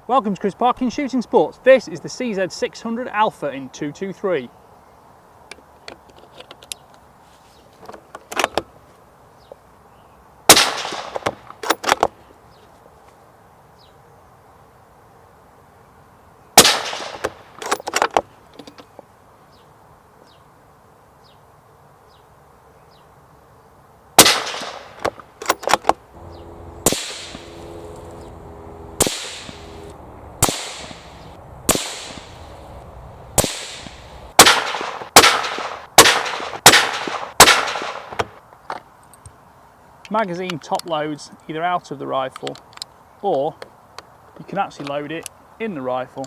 Welcome to Chris Parkin Shooting Sports. This is the CZ600 Alpha in 223. Magazine top loads either out of the rifle, or you can actually load it in the rifle.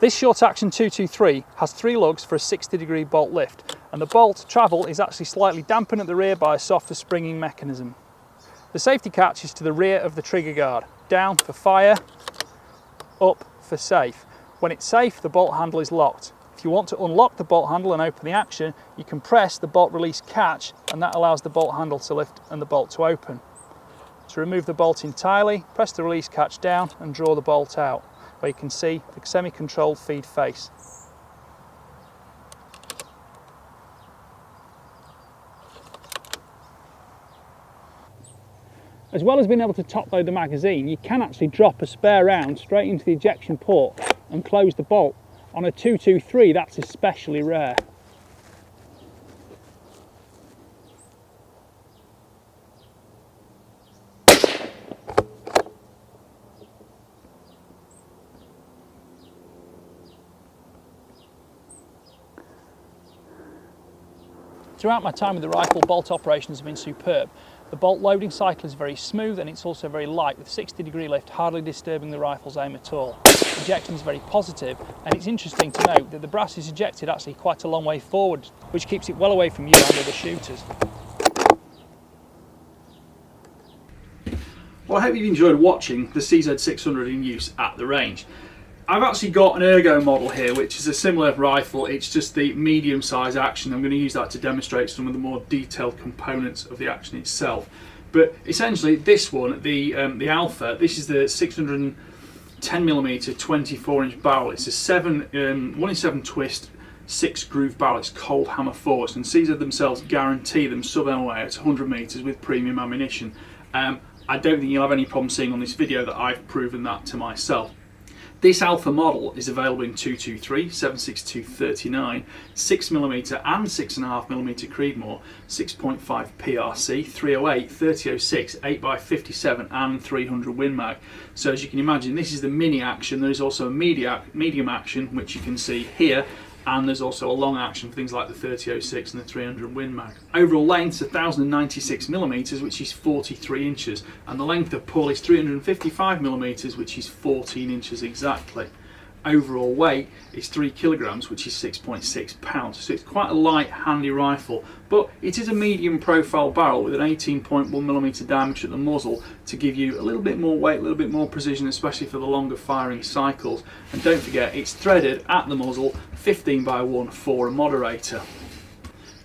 This short action 223 has 3 lugs for a 60-degree bolt lift, and the bolt travel is actually slightly dampened at the rear by a softer springing mechanism. The safety catch is to the rear of the trigger guard, down for fire, up for safe. When it's safe, the bolt handle is locked. If you want to unlock the bolt handle and open the action, you can press the bolt release catch, and that allows the bolt handle to lift and the bolt to open. To remove the bolt entirely, press the release catch down and draw the bolt out, where you can see the semi-controlled feed face. As well as being able to top load the magazine, you can actually drop a spare round straight into the ejection port and close the bolt. On a 223, that's especially rare. Throughout my time with the rifle, bolt operations have been superb. The bolt loading cycle is very smooth and it's also very light, with 60-degree lift hardly disturbing the rifle's aim at all. Ejection is very positive, and it's interesting to note that the brass is ejected actually quite a long way forward, which keeps it well away from you and other shooters. Well, I hope you've enjoyed watching the CZ600 in use at the range. I've actually got an ergo model here, which is a similar rifle. It's just the medium size action. I'm going to use that to demonstrate some of the more detailed components of the action itself. But essentially this one, the Alpha, this is the 610mm 24-inch barrel. It's a 1-in-7 twist 6-groove barrel. It's cold hammer forged, and CZ themselves guarantee them sub-MOA at 100 meters with premium ammunition. I don't think you'll have any problem seeing on this video that I've proven that to myself. This Alpha model is available in 223, 7.62 39, 6mm and 6.5mm Creedmoor, 6.5 PRC, 308, 3006, 8x57 and 300 Win Mag. So as you can imagine, this is the mini action. There is also a medium action, which you can see here, and there's also a long action for things like the 3006 and the 300 Win Mag. Overall length is 1096mm, which is 43 inches, and the length of pull is 355mm, which is 14 inches exactly. Overall weight is 3 kilograms, which is 6.6 pounds. So it's quite a light, handy rifle, but it is a medium profile barrel with an 18.1mm diameter at the muzzle to give you a little bit more weight, a little bit more precision, especially for the longer firing cycles. And don't forget, it's threaded at the muzzle 15x1 for a moderator.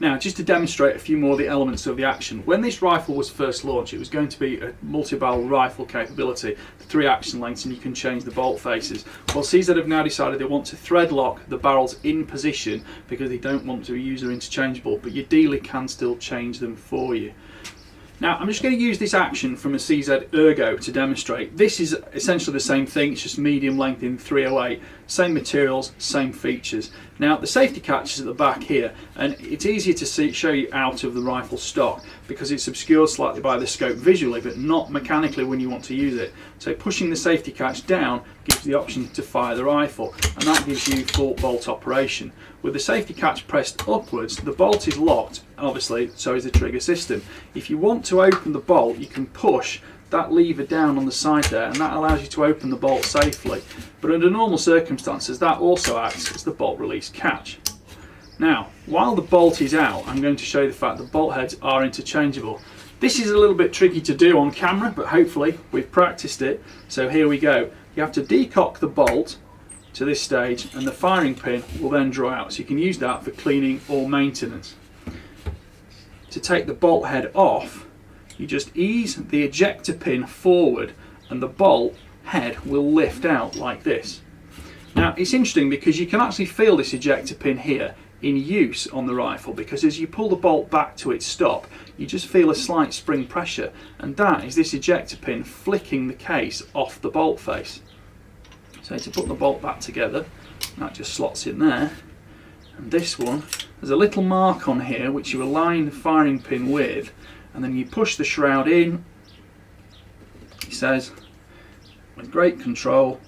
Now, just to demonstrate a few more of the elements of the action, when this rifle was first launched, it was going to be a multi-barrel rifle capability, 3 action lengths, and you can change the bolt faces. Well, CZ have now decided they want to thread lock the barrels in position because they don't want to be user interchangeable, but your dealer can still change them for you. Now, I'm just going to use this action from a CZ Ergo to demonstrate. This is essentially the same thing, it's just medium length in 308, same materials, same features. Now, the safety catch is at the back here, and it's easier to show you out of the rifle stock because it's obscured slightly by the scope visually, but not mechanically when you want to use it. So pushing the safety catch down gives you the option to fire the rifle, and that gives you full bolt operation. With the safety catch pressed upwards, the bolt is locked, and obviously so is the trigger system. If you want to open the bolt, you can push that lever down on the side there, and that allows you to open the bolt safely. But under normal circumstances, that also acts as the bolt release catch. Now, while the bolt is out, I'm going to show you the fact that bolt heads are interchangeable. This is a little bit tricky to do on camera, but hopefully we've practiced it. So here we go. You have to decock the bolt to this stage, and the firing pin will then draw out. So you can use that for cleaning or maintenance. To take the bolt head off, you just ease the ejector pin forward and the bolt head will lift out like this. Now it's interesting because you can actually feel this ejector pin here in use on the rifle, because as you pull the bolt back to its stop, you just feel a slight spring pressure, and that is this ejector pin flicking the case off the bolt face. So to put the bolt back together, that just slots in there. And this one, there's a little mark on here which you align the firing pin with, and then you push the shroud in, it says, with great control,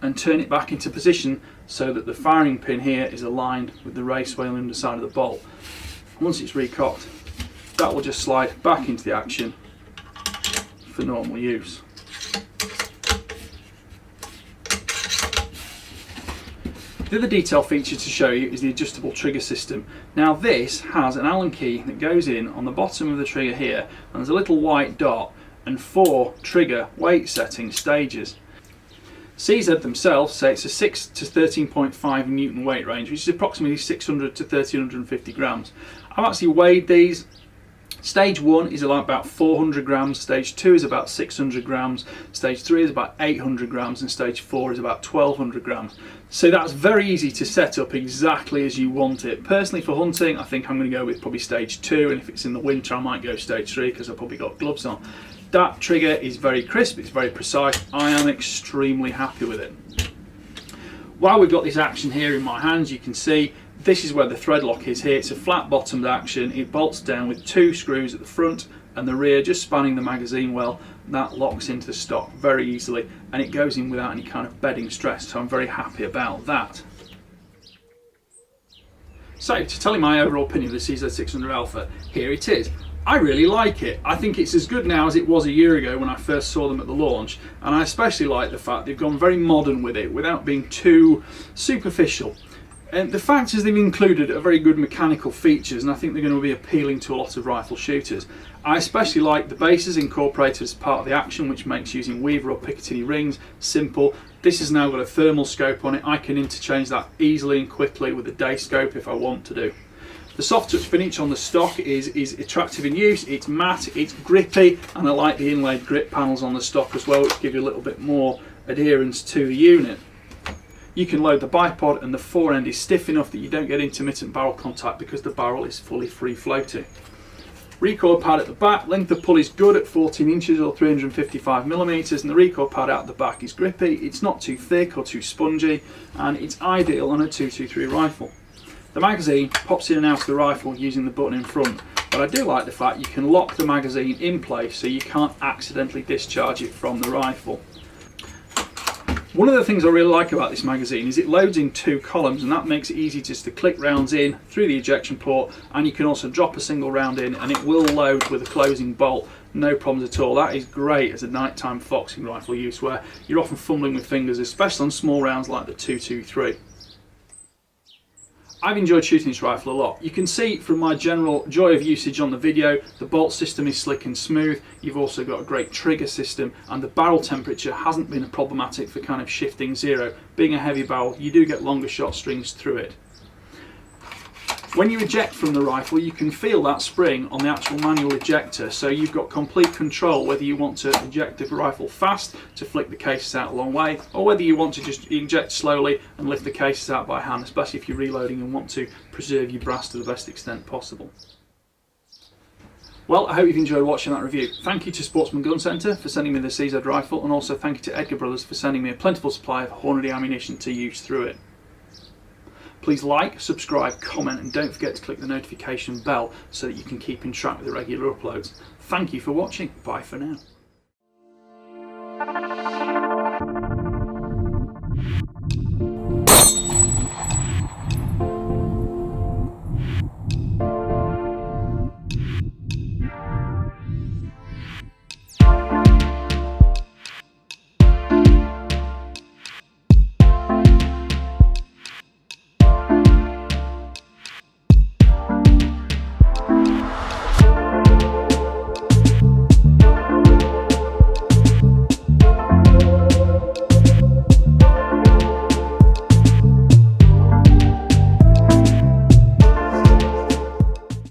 and turn it back into position so that the firing pin here is aligned with the raceway on the underside of the bolt. Once it's recocked, that will just slide back into the action for normal use. The other detail feature to show you is the adjustable trigger system. Now this has an Allen key that goes in on the bottom of the trigger here, and there's a little white dot and 4 trigger weight setting stages. CZ themselves say it's a 6 to 13.5 Newton weight range, which is approximately 600 to 1350 grams. I've actually weighed these. Stage 1 is about 400 grams, stage 2 is about 600 grams, stage 3 is about 800 grams, and stage 4 is about 1200 grams. So that's very easy to set up exactly as you want it. Personally, for hunting, I think I'm going to go with probably stage 2, and if it's in the winter I might go stage 3 because I've probably got gloves on. That trigger is very crisp, it's very precise. I am extremely happy with it. While we've got this action here in my hands, you can see this is where the thread lock is here. It's a flat bottomed action. It bolts down with 2 screws at the front and the rear, just spanning the magazine well. That locks into the stock very easily, and it goes in without any kind of bedding stress, so I'm very happy about that. So to tell you my overall opinion of the CZ600 Alpha, here it is. I really like it. I think it's as good now as it was a year ago when I first saw them at the launch, and I especially like the fact they've gone very modern with it without being too superficial. And the fact is they've included a very good mechanical features, and I think they're going to be appealing to a lot of rifle shooters. I especially like the bases incorporated as part of the action, which makes using Weaver or Picatinny rings simple. This has now got a thermal scope on it. I can interchange that easily and quickly with a day scope if I want to do. The soft touch finish on the stock is attractive in use. It's matte, it's grippy, and I like the inlaid grip panels on the stock as well, which give you a little bit more adherence to the unit. You can load the bipod, and the fore end is stiff enough that you don't get intermittent barrel contact because the barrel is fully free floating. Recoil pad at the back, length of pull is good at 14 inches or 355 millimeters, and the recoil pad out the back is grippy. It's not too thick or too spongy, and it's ideal on a 223 rifle. The magazine pops in and out of the rifle using the button in front, but I do like the fact you can lock the magazine in place so you can't accidentally discharge it from the rifle. One of the things I really like about this magazine is it loads in 2 columns, and that makes it easy just to click rounds in through the ejection port, and you can also drop a single round in and it will load with a closing bolt, no problems at all. That is great as a nighttime foxing rifle use where you're often fumbling with fingers, especially on small rounds like the 223. I've enjoyed shooting this rifle a lot. You can see from my general joy of usage on the video, the bolt system is slick and smooth. You've also got a great trigger system, and the barrel temperature hasn't been problematic for kind of shifting zero. Being a heavy barrel, you do get longer shot strings through it. When you eject from the rifle, you can feel that spring on the actual manual ejector, so you've got complete control whether you want to eject the rifle fast to flick the cases out a long way, or whether you want to just eject slowly and lift the cases out by hand, especially if you're reloading and want to preserve your brass to the best extent possible. Well, I hope you've enjoyed watching that review. Thank you to Sportsman Gun Centre for sending me the CZ rifle, and also thank you to Edgar Brothers for sending me a plentiful supply of Hornady ammunition to use through it. Please like, subscribe, comment, and don't forget to click the notification bell so that you can keep in track with the regular uploads. Thank you for watching. Bye for now.